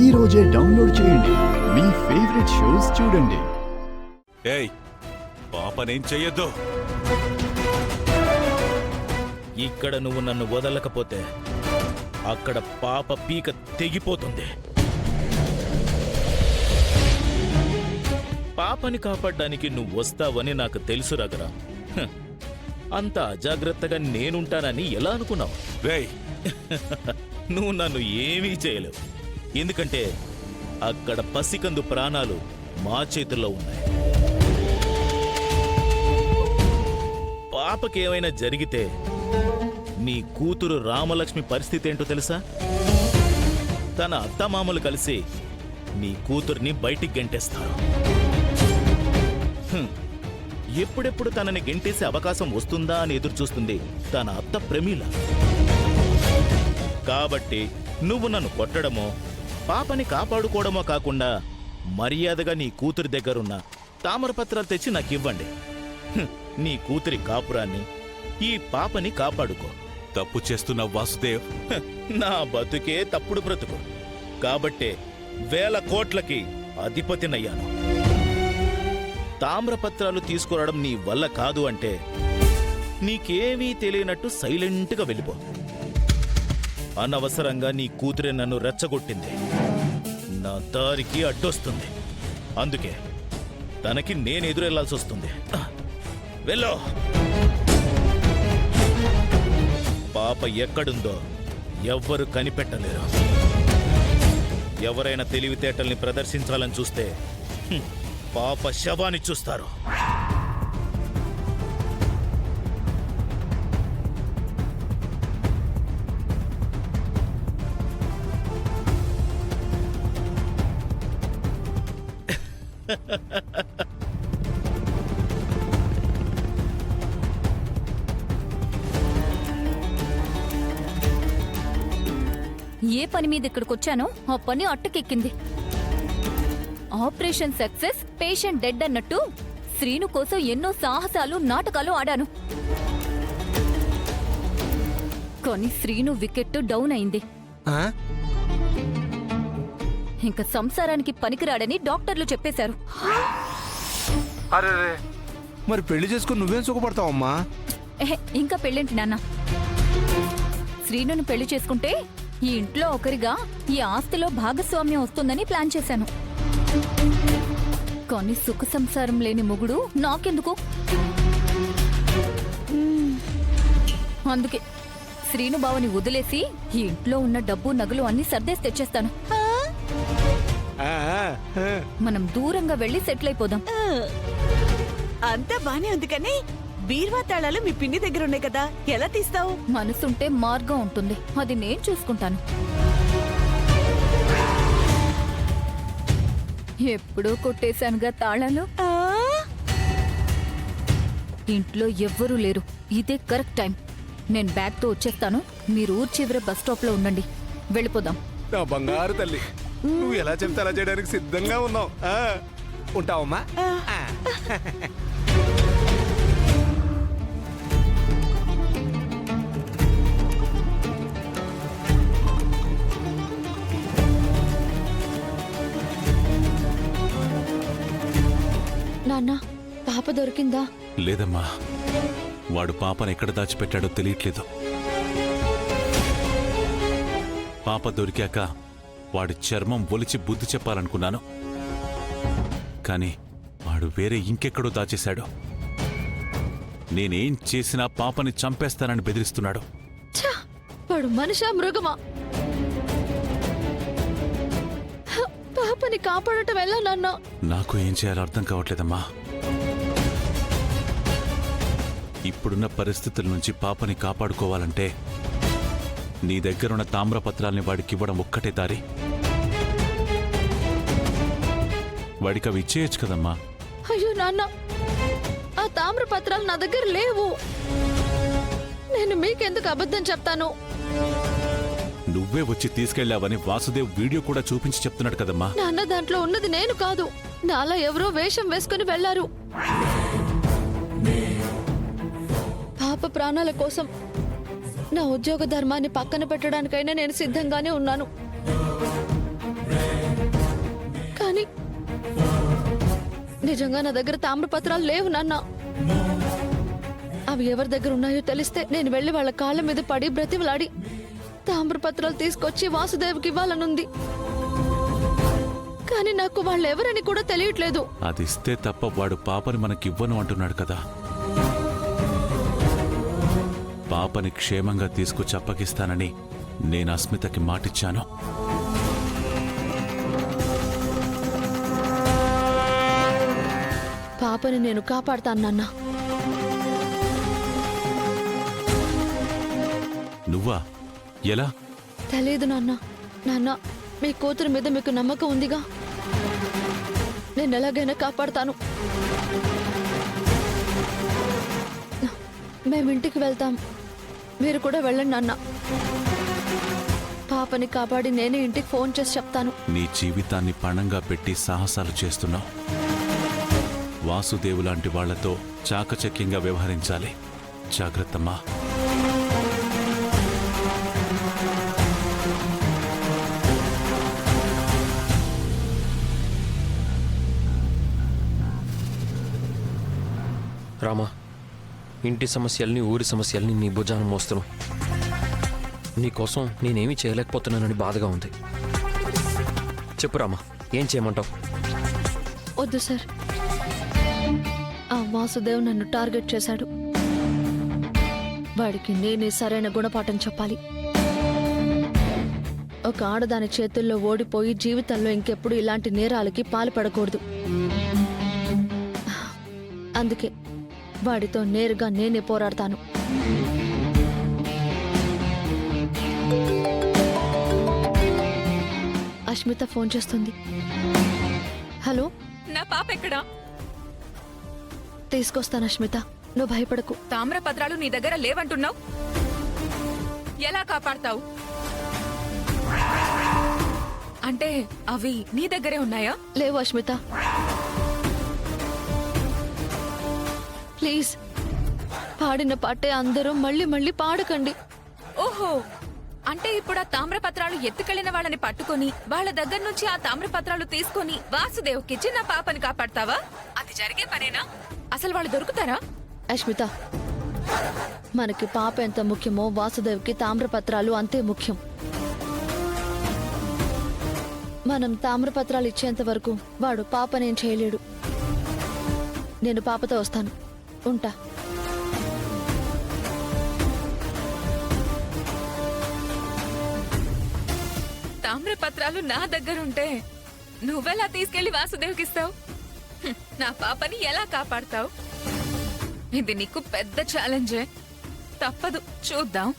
ఈ రోజే డౌన్లోడ్ చేయండి. మీ ఫేవరెట్ షోస్ చూడండి. ఏయ్, పాపనేం చెయ్యొద్దు. ఇక్కడ నువ్వు నన్ను వదలకపోతే అక్కడ పాప పీక తెగిపోతుంది. పాపని కాపాడ్డానికి నువ్వు వస్తావని నాకు తెలుసు రగరా. అంత అజాగ్రత్తగా నేనుంటానని ఎలా అనుకున్నావు? రేయ్, నువ్వు నన్ను ఏమీ చేయలేవు. ఎందుకంటే అక్కడ పసికందు ప్రాణాలు మా చేతుల్లో ఉన్నాయి. పాపకేమైనా జరిగితే నీ కూతురు రామలక్ష్మి పరిస్థితి ఏంటో తెలుసా? తన అత్తమామలు కలిసి నీ కూతుర్ని బయటికి గెంటేస్తారు. ఎప్పుడెప్పుడు తనని గెంటేసే అవకాశం వస్తుందా అని ఎదురుచూస్తుంది తన అత్త ప్రమీల. కాబట్టి నువ్వు నన్ను కొట్టడమో పాపని కాపాడుకోవడమో కాకుండా మర్యాదగా నీ కూతురి దగ్గరున్న తామరపత్రాలు తెచ్చి నాకివ్వండి. నీ కూతురి కాపురాన్ని, ఈ పాపని కాపాడుకో. తప్పు చేస్తున్న వాసుదేవ్. నా బతుకే తప్పుడు బ్రతుకు కాబట్టే 1000 కోట్లకి అధిపతినయ్యాను. తామ్రపత్రాలు తీసుకురావడం నీ వల్ల కాదు అంటే నీకేమీ తెలియనట్టు సైలెంట్గా వెళ్ళిపో. అనవసరంగా నీ కూతురే నన్ను రెచ్చగొట్టింది, నా దారికి అడ్డొస్తుంది. అందుకే తనకి నేను ఎదురెళ్లాల్సి వస్తుంది. వెళ్ళో. పాప ఎక్కడుందో ఎవ్వరు కనిపెట్టలేరు. ఎవరైనా తెలివితేటల్ని ప్రదర్శించాలని చూస్తే పాప శవాన్ని చూస్తారు. ఏ పని మీద ఇక్కడికొచ్చానో ఆ పని అట్టకెక్కింది. ఆపరేషన్ సక్సెస్, పేషెంట్ డెడ్ అన్నట్టు శ్రీను కోసం ఎన్నో సాహసాలు, నాటకాలు ఆడాను. కానీ శ్రీను వికెట్ డౌన్ అయింది. ఇంకా సంసారానికి పనికిరాడని డాక్టర్లు చెప్పేశారు. అరే, మరి పెళ్లి చేసుకుని నువ్వేం సుఖపడతావమ్మా? ఇంకా పెళ్ళేంటి నాన్న? శ్రీనుని పెళ్లి చేసుకుంటే ఈ ఇంట్లో ఒకరిగా ఈ ఆస్తిలో భాగస్వామ్యం వస్తుందని ప్లాన్ చేశాను. కానీ సుఖ సంసారం లేని మొగుడు నాకెందుకు? అందుకే శ్రీను బావని వదిలేసి ఈ ఇంట్లో ఉన్న డబ్బు, నగలు అన్ని సర్దేసి తెచ్చేస్తాను. మనం దూరంగా వెళ్లి సెటిల్ అయిపోదాం. అంతా బానే ఉంది కానీ బీర్వా తాళాలు మీ పిన్ని దగ్గర ఉన్నాయి కదా, ఎలా తీస్తావు? మనసుంటే మార్గం ఉంటుంది, అది నేను చూసుకుంటాను. ఎప్పుడూ కొట్టేశానుగా తాళాలు. ఇంట్లో ఎవ్వరూ లేరు, ఇదే కరెక్ట్ టైం. నేను బ్యాగ్తో వచ్చేస్తాను, మీరు ఊరు చివరి బస్ స్టాప్ లో ఉండండి. వెళ్ళిపోదాం. నా బంగారు తల్లి, నువ్వు ఎలా చెప్తే అలా చేయడానికి సిద్ధంగా ఉన్నావు. ఉంటావమ్మా? నాన్న, పాప దొరికిందా? లేదమ్మా, వాడు పాపను ఎక్కడ దాచిపెట్టాడో తెలియట్లేదు. పాప దొరికాక వాడి చర్మం ఒలిచి బుద్ధి చెప్పాలనుకున్నాను, కానీ వాడు వేరే ఇంకెక్కడో దాచేశాడు. నేనేం చేసినా పాపని చంపేస్తానని బెదిరిస్తున్నాడు. వాడు మనిషా మృగమా? పాపని కాపాడటం ఎలా నాన్న? నాకు ఏం చేయాలో అర్థం కావట్లేదమ్మా. ఇప్పుడున్న పరిస్థితుల నుంచి పాపని కాపాడుకోవాలంటే నీ దగ్గరున్న తామ్రపత్రాల్ని వాడికివ్వడం ఒక్కటే దారి. వాడికి అవి ఇచ్చేయచ్చు కదమ్మా. అయ్యో నాన్న, ఆ తామ్రపత్రాలు నా దగ్గర లేవు. నేను మీకెందుకు అబద్ధం చెప్తాను? నువ్వే వచ్చి తీసుకెళ్లావని వాసుదేవ్ వీడియో కూడా చూపించి చెప్తున్నాడు కదమ్మా. నాన్న, దాంట్లో ఉన్నది నేను కాదు, నాలా ఎవరో వేషం వేసుకుని వెళ్లారు. పాప ప్రాణాల కోసం నా ఉద్యోగ ధర్మాన్ని పక్కన పెట్టడానికైనా నేను సిద్ధంగానే ఉన్నాను. నిజంగా నా దగ్గర తామ్రపత్రాలు లేవు నాన్న. అవి ఎవరి దగ్గర ఉన్నాయో తెలిస్తే నేను వెళ్లి వాళ్ళ కాళ్ళ మీద పడి బ్రతిమలాడి తామ్రపత్రాలు తీసుకొచ్చి వాసుదేవ్కి ఇవ్వాలనుంది. కానీ నాకు వాళ్ళెవరని కూడా తెలియట్లేదు. అది ఇస్తే తప్ప వాడు పాపని మనకివ్వను అంటున్నాడు కదా. పాపని క్షేమంగా తీసుకొచ్చి అప్పగిస్తానని నేను అస్మితకి మాటిచ్చాను. పాపని నేను కాపాడతాను నాన్న. నువ్వా? ఎలా? తెలీదు నాన్న. నాన్న, మీ కూతురు మీద మీకు నమ్మకం ఉందిగా, నేను ఎలాగైనా కాపాడతాను. మేమింటికి వెళ్తాం, మీరు కూడా వెళ్ళండి నాన్న. పాపని కాపాడి నేనే ఇంటికి ఫోన్ చేసి చెప్తాను. నీ జీవితాన్ని పణంగా పెట్టి సాహసాలు చేస్తున్నావు. వాసుదేవు లాంటి వాళ్లతో చాకచక్యంగా వ్యవహరించాలి. జాగ్రత్తమ్మా. రామా, ఇంటి సమస్యల్ని ఊరి సమస్యల్ని నీ భుజాన మోస్తున్నావు. నీకోసం నేనేమీ చేయలేకపోతున్నానని బాధగా ఉంది. చెప్పు రామా, ఏం చేయమంటావు? వద్దు సార్, ఆ వాసుదేవ్ నన్ను టార్గెట్ చేశాడు. వాడికి నేనే సరైన గుణపాఠం చెప్పాలి. ఒక ఆడదాని చేతుల్లో ఓడిపోయి జీవితంలో ఇంకెప్పుడు ఇలాంటి నేరాలకి పాల్పడకూడదు. అందుకే వాడితో నేరుగా నేనే పోరాడతాను. అష్మిత ఫోన్ చేస్తుంది. హలో, నా పాప ఎక్కడా? తీసుకొస్తాను అష్మిత, నువ్వు భయపడకు. తామ్రపత్రాలు నీ దగ్గర లేవంటున్నావు, ఎలా కాపాడతావు? అంటే అవి నీ దగ్గరే ఉన్నాయా? లేవు అష్మిత, ప్లీజ్ పాడిన పాటే అందరూ మళ్ళీ మళ్ళీ పాడకండి. ఓహో, అంటే ఇప్పుడు ఆ తామ్రపత్రాలు ఎత్తుకెళ్లిన వాళ్ళని పట్టుకొని వాళ్ళ దగ్గర నుంచి ఆ తామ్రపత్రాలు తీసుకొని వాసుదేవ్కిచ్చి నా పాపని కాపాడతావా? అది జరిగే పనేనా? అసలు వాళ్ళు దొరుకుతారా? అష్మిత, మనకి పాప ఎంత ముఖ్యమో వాసుదేవ్కి తామ్రపత్రాలు అంతే ముఖ్యం. మనం తామ్రపత్రాలు ఇచ్చేంత వరకు వాడు పాపనేం చేయలేడు. నేను పాపతో వస్తాను, ఉంటా. తామ్రపత్రాలు నా దగ్గరుంటే నువ్వెలా తీసుకెళ్లి వాసుదేవ్కిస్తావు? నా పాపని ఎలా కాపాడతావు? ఇది నీకు పెద్ద ఛాలెంజే. తప్పదు, చూద్దాం.